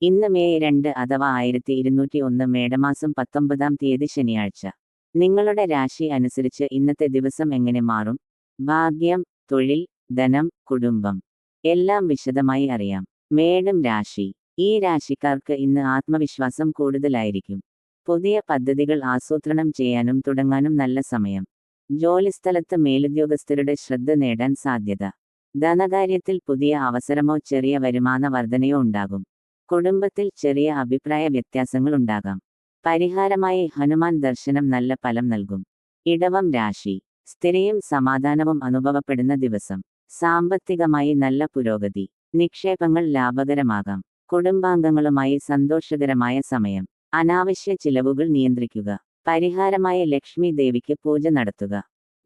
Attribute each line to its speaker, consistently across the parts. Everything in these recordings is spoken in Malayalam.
Speaker 1: ഇന്ന് മെയ് 2 അഥവാ 1201 മേടമാസം 19-ാം തീയതി ശനിയാഴ്ച. നിങ്ങളുടെ രാശി അനുസരിച്ച് ഇന്നത്തെ ദിവസം എങ്ങനെ മാറും? ഭാഗ്യം, തൊഴിൽ, ധനം, കുടുംബം എല്ലാം വിശദമായി അറിയാം. മേടം രാശി. ഈ രാശിക്കാർക്ക് ഇന്ന് ആത്മവിശ്വാസം കൂടുതലായിരിക്കും. പുതിയ പദ്ധതികൾ ആസൂത്രണം ചെയ്യാനും തുടങ്ങാനും നല്ല സമയം. ജോലിസ്ഥലത്ത് മേലുദ്യോഗസ്ഥരുടെ ശ്രദ്ധ നേടാൻ സാധ്യത. ധനകാര്യത്തിൽ പുതിയ അവസരമോ ചെറിയ വരുമാന വർധനയോ ഉണ്ടാകും. കുടുംബത്തിൽ ചെറിയ അഭിപ്രായ വ്യത്യാസങ്ങൾ ഉണ്ടാകാം. പരിഹാരമായി ഹനുമാൻ ദർശനം നല്ല ഫലം നൽകും. ഇടവം രാശി. സ്ഥിരയും സമാധാനവും അനുഭവപ്പെടുന്ന ദിവസം. സാമ്പത്തികമായി നല്ല പുരോഗതി. നിക്ഷേപങ്ങൾ ലാഭകരമാകാം. കുടുംബാംഗങ്ങളുമായി സന്തോഷകരമായ സമയം. അനാവശ്യ ചിലവുകൾ നിയന്ത്രിക്കുക. പരിഹാരമായി ലക്ഷ്മി ദേവിക്ക് പൂജ നടത്തുക.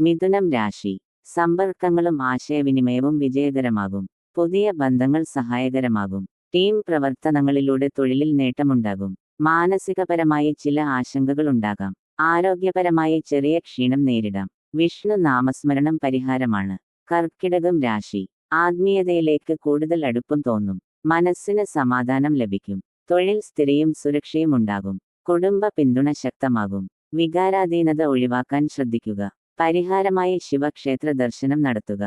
Speaker 1: മിഥുനം രാശി. സമ്പർക്കങ്ങളും ആശയവിനിമയവും വിജയകരമാകും. പുതിയ ബന്ധങ്ങൾ സഹായകരമാകും. ടീം പ്രവർത്തനങ്ങളിലൂടെ തൊഴിലിൽ നേട്ടമുണ്ടാകും. മാനസികപരമായി ചില ആശങ്കകൾ ഉണ്ടാകാം. ആരോഗ്യപരമായി ചെറിയ ക്ഷീണം നേരിടാം. വിഷ്ണു നാമസ്മരണം പരിഹാരമാണ്. കർക്കിടകം രാശി. ആത്മീയതയിലേക്ക് കൂടുതൽ അടുപ്പം തോന്നും. മനസ്സിന് സമാധാനം ലഭിക്കും. തൊഴിൽ സ്ഥിരയും സുരക്ഷയും ഉണ്ടാകും. കുടുംബ പിന്തുണ ശക്തമാകും. വികാരാധീനത ഒഴിവാക്കാൻ ശ്രദ്ധിക്കുക. പരിഹാരമായി ശിവക്ഷേത്ര ദർശനം നടത്തുക.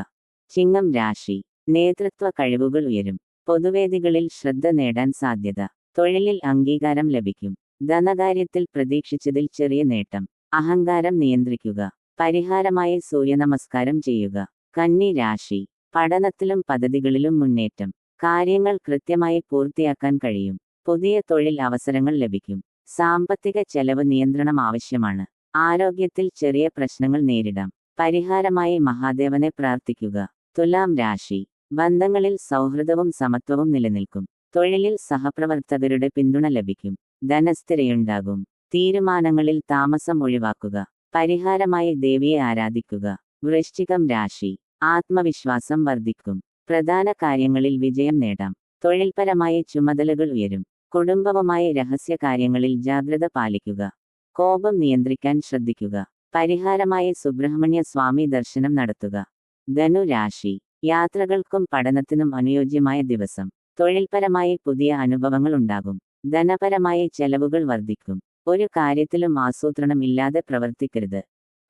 Speaker 1: ചിങ്ങം രാശി. നേതൃത്വ കഴിവുകൾ ഉയരും. പൊതുവേദികളിൽ ശ്രദ്ധ നേടാൻ സാധ്യത. തൊഴിലിൽ അംഗീകാരം ലഭിക്കും. ധനകാര്യത്തിൽ പ്രതീക്ഷിച്ചതിൽ ചെറിയ നേട്ടം. അഹങ്കാരം നിയന്ത്രിക്കുക. പരിഹാരമായി സൂര്യനമസ്കാരം ചെയ്യുക. കന്നി രാശി. പഠനത്തിലും പദ്ധതികളിലും മുന്നേറ്റം. കാര്യങ്ങൾ കൃത്യമായി പൂർത്തിയാക്കാൻ കഴിയും. പുതിയ തൊഴിൽ അവസരങ്ങൾ ലഭിക്കും. സാമ്പത്തിക ചെലവ് നിയന്ത്രണം ആവശ്യമാണ്. ആരോഗ്യത്തിൽ ചെറിയ പ്രശ്നങ്ങൾ നേരിടാം. പരിഹാരമായി മഹാദേവനെ പ്രാർത്ഥിക്കുക. തുലാം രാശി. ബന്ധങ്ങളിൽ സൗഹൃദവും സമത്വവും നിലനിൽക്കും. തൊഴിലിൽ സഹപ്രവർത്തകരുടെ പിന്തുണ ലഭിക്കും. ധനസ്ഥിരയുണ്ടാകും. തീരുമാനങ്ങളിൽ താമസം ഒഴിവാക്കുക. പരിഹാരമായി ദേവിയെ ആരാധിക്കുക. വൃശ്ചികം രാശി. ആത്മവിശ്വാസം വർദ്ധിക്കും. പ്രധാന കാര്യങ്ങളിൽ വിജയം നേടാം. തൊഴിൽപരമായി ചുമതലകൾ ഉയരും. കുടുംബവുമായി രഹസ്യ കാര്യങ്ങളിൽ ജാഗ്രത പാലിക്കുക. കോപം നിയന്ത്രിക്കാൻ ശ്രദ്ധിക്കുക. പരിഹാരമായി സുബ്രഹ്മണ്യ സ്വാമി ദർശനം നടത്തുക. ധനു രാശി. യാത്രകൾക്കും പഠനത്തിനും അനുയോജ്യമായ ദിവസം. തൊഴിൽപരമായി പുതിയ അനുഭവങ്ങൾ ഉണ്ടാകും. ധനപരമായി ചെലവുകൾ വർദ്ധിക്കും. ഒരു കാര്യത്തിലും ആസൂത്രണം ഇല്ലാതെ പ്രവർത്തിക്കരുത്.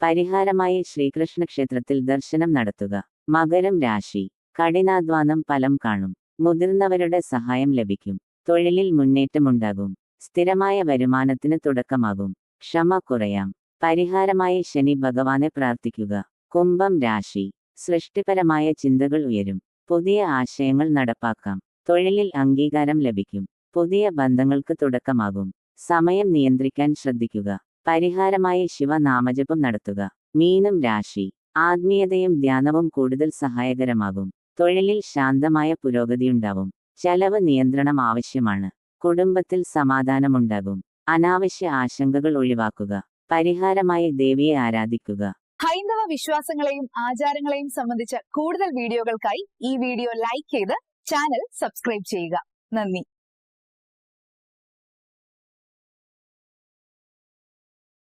Speaker 1: പരിഹാരമായി ശ്രീകൃഷ്ണ ക്ഷേത്രത്തിൽ ദർശനം നടത്തുക. മകരം രാശി. കഠിനാധ്വാനം ഫലം കാണും. മുതിർന്നവരുടെ സഹായം ലഭിക്കും. തൊഴിലിൽ മുന്നേറ്റമുണ്ടാകും. സ്ഥിരമായ വരുമാനത്തിന് തുടക്കമാകും. ക്ഷമ കുറയാം. പരിഹാരമായി ശനി ഭഗവാനെ പ്രാർത്ഥിക്കുക. കുംഭം രാശി. സൃഷ്ടിപരമായ ചിന്തകൾ ഉയരും. പുതിയ ആശയങ്ങൾ നടപ്പാക്കാം. തൊഴിലിൽ അംഗീകാരം ലഭിക്കും. പുതിയ ബന്ധങ്ങൾക്ക് തുടക്കമാകും. സമയം നിയന്ത്രിക്കാൻ ശ്രദ്ധിക്കുക. പരിഹാരമായി ശിവനാമജപം നടത്തുക. മീനം രാശി. ആത്മീയതയും ധ്യാനവും കൂടുതൽ സഹായകരമാകും. തൊഴിലിൽ ശാന്തമായ പുരോഗതിയുണ്ടാവും. ചെലവ് നിയന്ത്രണം ആവശ്യമാണ്. കുടുംബത്തിൽ സമാധാനമുണ്ടാകും. അനാവശ്യ ആശങ്കകൾ ഒഴിവാക്കുക. പരിഹാരമായി ദേവിയെ ആരാധിക്കുക.
Speaker 2: ഹൈന്ദവ വിശ്വാസങ്ങളെയും ആചാരങ്ങളെയും സംബന്ധിച്ച കൂടുതൽ വീഡിയോകൾക്കായി ഈ വീഡിയോ ലൈക്ക് ചെയ്ത് ചാനൽ സബ്സ്ക്രൈബ് ചെയ്യുക. നന്ദി.